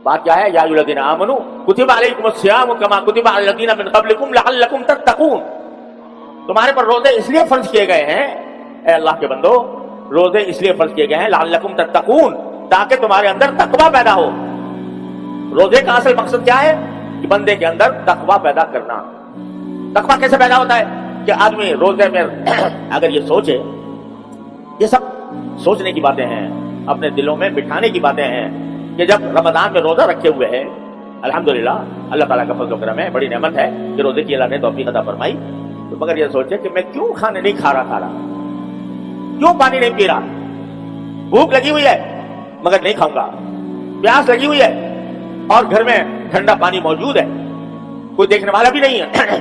بات کیا ہے؟ یا ایھا الذین آمنوا کتب علیکم الصیام کما کتب علی الذین من قبلکم لعلکم تتقون. تمہارے پر روزے اس لیے فرض کیے گئے ہیں اے اللہ کے بندو، روزے اس لیے فرض کیے گئے ہیں لعلکم تتقون، تاکہ تمہارے اندر تقوی پیدا ہو. روزے کا اصل مقصد کیا ہے؟ کہ بندے کے اندر تقوی پیدا کرنا. تقوی کیسے پیدا ہوتا ہے؟ کہ آدمی روزے میں اگر یہ سوچے، یہ سب سوچنے کی باتیں ہیں، اپنے دلوں میں بٹھانے کی باتیں ہیں کہ جب رمضان میں روزہ رکھے ہوئے ہیں، الحمدللہ اللہ تعالیٰ کا فضل و کرم ہے، بڑی نعمت ہے کہ روزے کی اللہ نے توفیق عطا فرمائی. تو مگر یہ سوچے کہ میں کیوں کھانے نہیں کھا رہا، کیوں پانی نہیں پی رہا، بھوک لگی ہوئی ہے مگر نہیں کھاؤں گا، پیاس لگی ہوئی ہے اور گھر میں ٹھنڈا پانی موجود ہے، کوئی دیکھنے والا بھی نہیں ہے،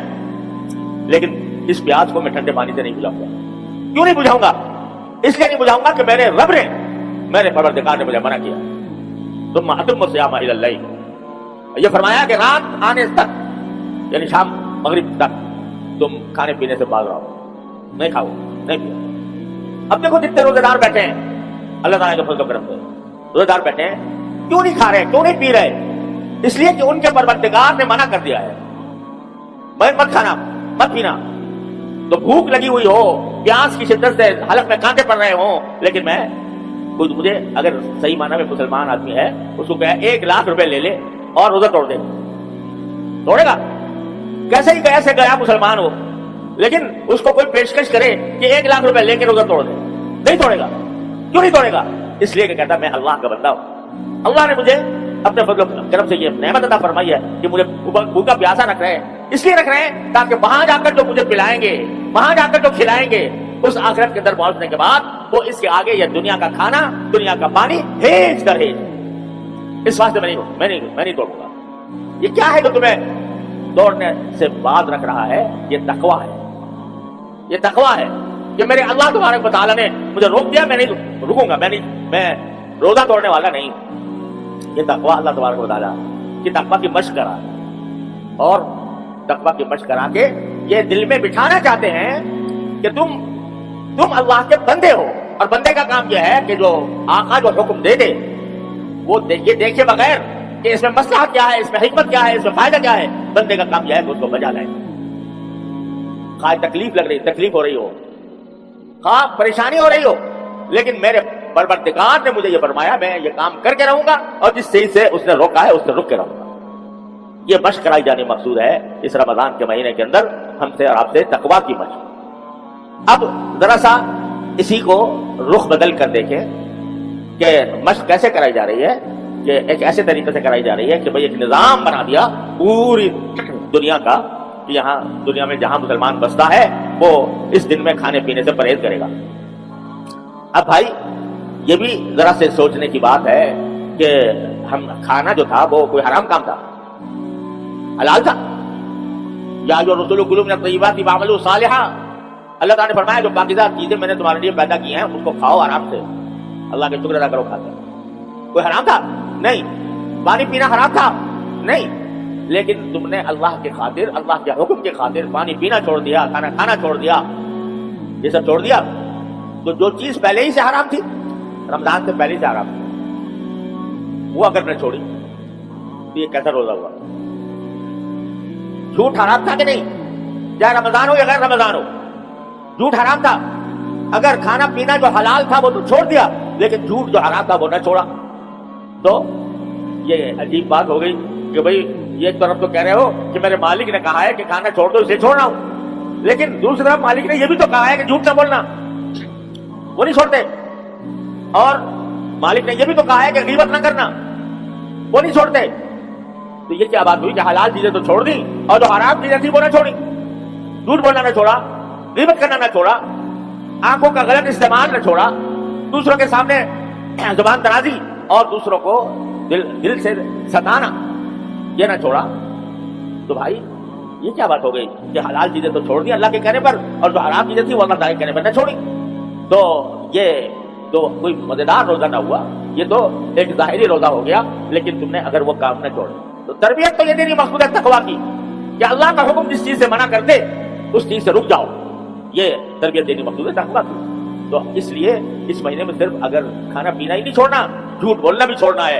لیکن اس پیاس کو میں ٹھنڈے پانی سے نہیں بجھاؤں گا. کیوں نہیں بجھاؤں گا؟ اس لیے نہیں بجھاؤں گا کہ میرے رب نے، میرے پروردگار نے مجھے منع کیا. ثم اتموا الصیام الی اللیل، یہ فرمایا کہ رات آنے تک، یعنی شام مغرب تک تم کھانے پینے سے باز رہو، نہیں کھاؤ نہیں پیو. اب دیکھو جتنے روزے دار بیٹھے ہیں اللہ تعالیٰ کے فضل و کرم سے، روزے دار بیٹھے ہیں، کیوں نہیں کھا رہے، کیوں نہیں پی رہے؟ اس لیے کہ ان کے پروردگار نے منع کر دیا ہے، مت کھانا مت پینا. تو بھوک لگی ہوئی ہو، پیاس کی شدت سے حلق میں کانٹے پڑ رہے ہوں، لیکن میں مجھے اگر صحیح معنی میں مسلمان آدمی ہے اس کو کہ 1,00,000 روپے لے لے اور روزہ توڑ دے، توڑے گا؟ کیسے ہی کیسے گیا مسلمان ہو، لیکن اس کو کوئی پیشکش کرے کہ 1,00,000 روپے لے کے روزہ توڑ دے، نہیں توڑے گا. کیوں نہیں توڑے گا؟ اس لیے کہ کہتا میں اللہ کا بندہ ہوں، اللہ نے مجھے اپنے فضل و کرم سے یہ نعمت عطا فرمائی ہے کہ مجھے بھوکا پیاسا رکھ رہے ہیں. اس لیے رکھ رہے ہیں تاکہ وہاں جا کر جو مجھے پلائیں گے، وہاں جا کر جو کھلائیں گے، اس آخرت کے اندر پہنچنے کے بعد وہ اس کے آگے یہ دنیا کا کھانا، دنیا کا پانی ہیج در ہیج. اس واسطے میں نہیں توڑوں گا. یہ کیا ہے جو تمہیں دوڑنے سے باز رکھ رہا ہے؟ یہ تقویٰ ہے، یہ تقویٰ ہے کہ میرے اللہ تبارک و تعالیٰ نے مجھے روک دیا، میں نہیں رکوں گا، میں روزہ توڑنے والا نہیں. یہ تقویٰ اللہ تبارک و تعالیٰ کی تقویٰ کی مشق کرا، اور تقویٰ کی مشق کرا کے یہ دل میں بٹھانا چاہتے ہیں کہ تم اللہ کے بندے ہو، اور بندے کا کام یہ ہے کہ جو آقا جو حکم دے دے وہ یہ دیکھے بغیر کہ اس میں مصلحت کیا ہے، اس میں حکمت کیا ہے، اس میں فائدہ کیا ہے، بندے کا کام یہ ہے کہ اس کو بجا لائے. خواہ تکلیف لگ رہی، تکلیف ہو رہی ہو، خواہ پریشانی ہو رہی ہو، لیکن میرے پروردگار نے مجھے یہ فرمایا میں یہ کام کر کے رہوں گا، اور جس چیز سے اس نے روکا ہے اس سے رک کے رہوں گا. یہ مشق کرائی جانی مقصود ہے اس رمضان کے مہینے کے اندر ہم سے اور آپ سے تقویٰ کی مشق. اب ذرا سا اسی کو رخ بدل کر دیکھیں کہ مشق کیسے کرائی جا رہی ہے، کہ ایک ایسے طریقے سے کرائی جا رہی ہے کہ بھئی ایک نظام بنا دیا پوری دنیا کا کہ یہاں دنیا میں جہاں مسلمان بستا ہے وہ اس دن میں کھانے پینے سے پرہیز کرے گا. اب بھائی یہ بھی ذرا سے سوچنے کی بات ہے کہ ہم کھانا جو تھا وہ کوئی حرام کام تھا، حلال تھا. یا جو رسول کلوا من الطیبات واعملوا صالحا، اللہ تعالیٰ نے فرمایا جو پاکیزہ چیزیں میں نے تمہارے لیے پیدا کی ہیں اس کو کھاؤ آرام سے، اللہ کے شکر ادا کرو کھاتے. کوئی حرام تھا؟ نہیں. پانی پینا حرام تھا؟ نہیں. لیکن تم نے اللہ کے خاطر، اللہ کے حکم کے خاطر پانی پینا چھوڑ دیا، کھانا کھانا چھوڑ دیا، یہ سب چھوڑ دیا. تو جو چیز پہلے ہی سے حرام تھی، رمضان سے پہلے سے حرام تھی، وہ اگر نے چھوڑی تو یہ کیسا روزہ ہوا؟ جھوٹ حرام تھا کہ نہیں؟ چاہے رمضان ہو یا غیر رمضان ہو، جھوٹ حرام تھا. اگر کھانا پینا جو حلال تھا وہ تو چھوڑ دیا، لیکن جھوٹ جو حرام تھا وہ نہ چھوڑا، تو یہ عجیب بات ہو گئی کہ بھئی یہ ایک طرف تو کہہ رہے ہو کہ میرے مالک نے کہا ہے کہ کھانا چھوڑ دو، اسے چھوڑ رہا ہوں، لیکن دوسری طرف مالک نے یہ بھی تو کہا ہے کہ جھوٹ نہ بولنا، وہ نہیں چھوڑتے. اور مالک نے یہ بھی تو کہا ہے کہ غیبت نہ کرنا، وہ نہیں چھوڑتے. تو یہ کیا بات ہوئی کہ حلال چیزیں تو چھوڑ دی اور جو حرام چیزیں تھی وہ نہ چھوڑی؟ جھوٹ بولنا نہ چھوڑا، غیبت کرنا نہ چھوڑا، آنکھوں کا غلط استعمال نہ چھوڑا، دوسروں کے سامنے زبان درازی اور دوسروں کو دل سے ستانا یہ نہ چھوڑا. تو بھائی یہ کیا بات ہو گئی کہ حلال چیزیں تو چھوڑ دی اللہ کے کہنے پر، اور جو حرام چیزیں تھی وہ اللہ تعالیٰ کے کہنے پر نہ چھوڑی؟ تو یہ تو کوئی مزیدار روزہ نہ ہوا، یہ تو ایک ظاہری روزہ ہو گیا. لیکن تم نے اگر وہ کام نہ چھوڑے تو تربیت تو یہ دینی مقصود ہے تقویٰ کی کہ اللہ کا حکم جس چیز سے منع کر دے اس چیز سے رک جاؤ، یہ تربیت دینی مقصود ہے تقویٰ کی. تو اس لیے اس مہینے میں صرف اگر کھانا پینا ہی نہیں چھوڑنا، جھوٹ بولنا بھی چھوڑنا ہے،